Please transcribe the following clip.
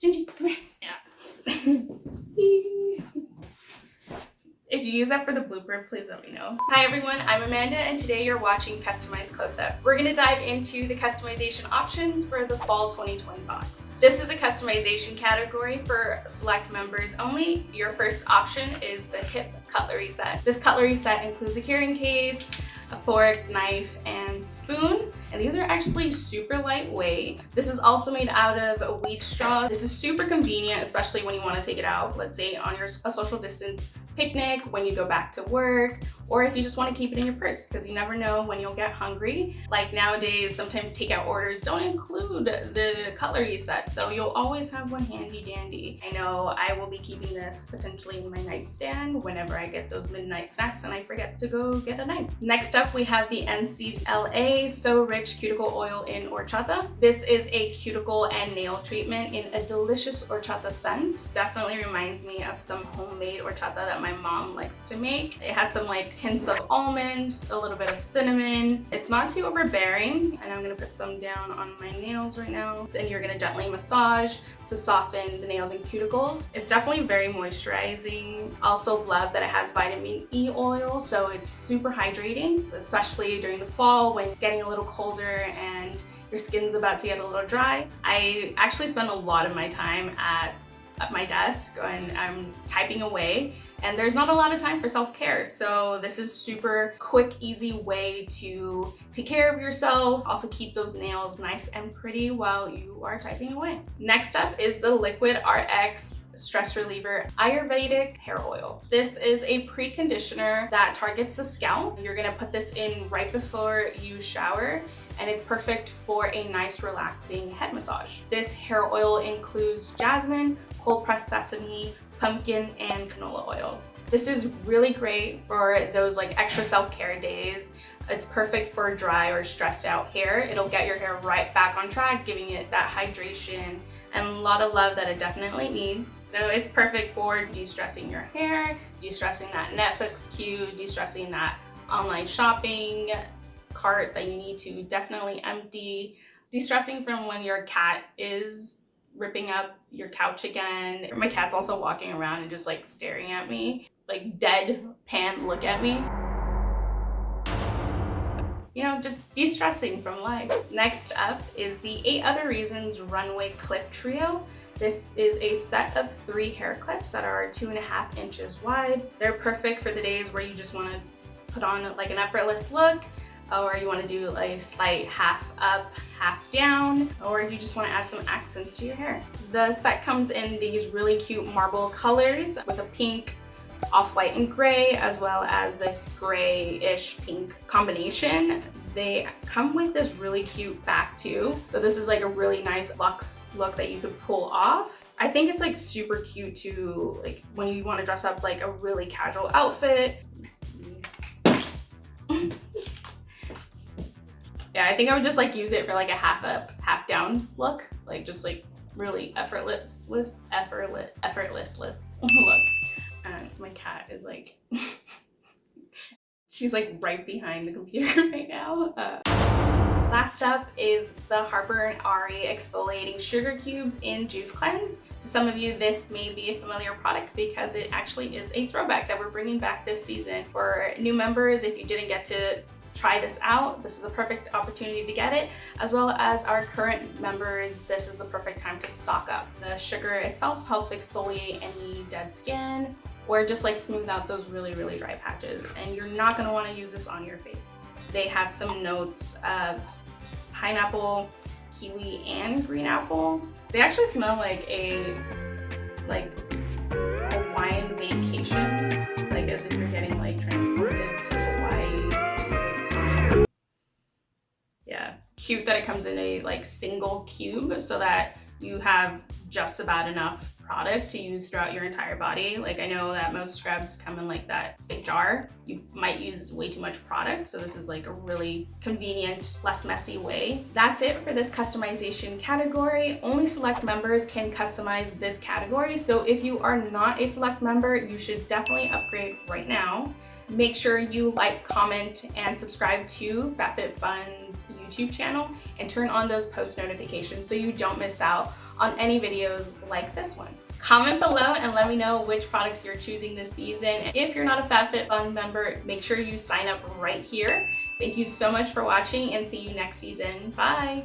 Gingy, come here. Yeah. If you use that for the blooper, please let me know. Hi everyone, I'm Amanda and today you're watching Customized Close-Up. We're gonna dive into the customization options for the Fall 2020 box. This is a customization category for select members only. Your first option is the hip cutlery set. This cutlery set includes a carrying case, a fork, knife, and spoon. And these are actually super lightweight. This is also made out of wheat straw. This is super convenient, especially when you want to take it out, let's say on a social distance picnic, when you go back to work, or if you just want to keep it in your purse because you never know when you'll get hungry. Like nowadays, sometimes takeout orders don't include the cutlery set, so you'll always have one handy dandy. I know I will be keeping this potentially in my nightstand whenever I get those midnight snacks and I forget to go get a knife. Next up, we have the NCLA So Rich Cuticle Oil in Horchata. This is a cuticle and nail treatment in a delicious horchata scent. Definitely reminds me of some homemade horchata that my mom likes to make. It has some like hints of almond, a little bit of cinnamon. It's not too overbearing, and I'm gonna put some down on my nails right now. And you're gonna gently massage to soften the nails and cuticles. It's definitely very moisturizing. Also love that it has vitamin E oil, so it's super hydrating, especially during the fall when it's getting a little colder and your skin's about to get a little dry. I actually spend a lot of my time at my desk and I'm typing away, and there's not a lot of time for self-care. So this is super quick, easy way to take care of yourself. Also keep those nails nice and pretty while you are typing away. Next up is the Likwid RX Stress Reliever Ayurvedic Hair Oil. This is a pre-conditioner that targets the scalp. You're gonna put this in right before you shower, and it's perfect for a nice relaxing head massage. This hair oil includes jasmine, cold pressed sesame, pumpkin, and canola oils. This is really great for those like extra self-care days. It's perfect for dry or stressed out hair. It'll get your hair right back on track, giving it that hydration and a lot of love that it definitely needs. So it's perfect for de-stressing your hair, de-stressing that Netflix queue, de-stressing that online shopping cart that you need to definitely empty, de-stressing from when your cat is ripping up your couch again. My cat's also walking around and just like staring at me, like deadpan look at me. You know, just de-stressing from life. Next up is the 8 Other Reasons Runway Clip Trio. This is a set of 3 hair clips that are 2.5 inches wide. They're perfect for the days where you just want to put on like an effortless look, or you want to do a slight half up, half down, or you just want to add some accents to your hair. The set comes in these really cute marble colors with a pink, off-white and gray, as well as this grayish pink combination. They come with this really cute back too. So this is like a really nice luxe look that you could pull off. I think it's like super cute too, like when you want to dress up like a really casual outfit. Yeah, I think I would just like use it for like a half up, half down look. Like just like really effortless look. And my cat is like, she's like right behind the computer right now. Last up is the Harper and Ari Exfoliating Sugar Cubes in Juice Cleanse. To some of you, this may be a familiar product because it actually is a throwback that we're bringing back this season. For new members, if you didn't get to try this out, this is a perfect opportunity to get it, as well as our current members, this is the perfect time to stock up. The sugar itself helps exfoliate any dead skin or just like smooth out those really dry patches, and you're not going to want to use this on your face. They have some notes of pineapple, kiwi, and green apple. They actually smell like a Hawaiian vacation, like as if you're getting like transported to Hawaii this time. Yeah, cute that it comes in a like single cube so that you have just about enough product to use throughout your entire body. Like I know that most scrubs come in like that big jar. You might use way too much product, so this is like a really convenient, less messy way. That's it for this customization category. Only select members can customize this category, so if you are not a select member, you should definitely upgrade right now. Make sure you like, comment, and subscribe to FabFitFun's YouTube channel and turn on those post notifications so you don't miss out on any videos like this one. Comment below and let me know which products you're choosing this season. If you're not a FabFitFun member, make sure you sign up right here. Thank you so much for watching and see you next season. Bye!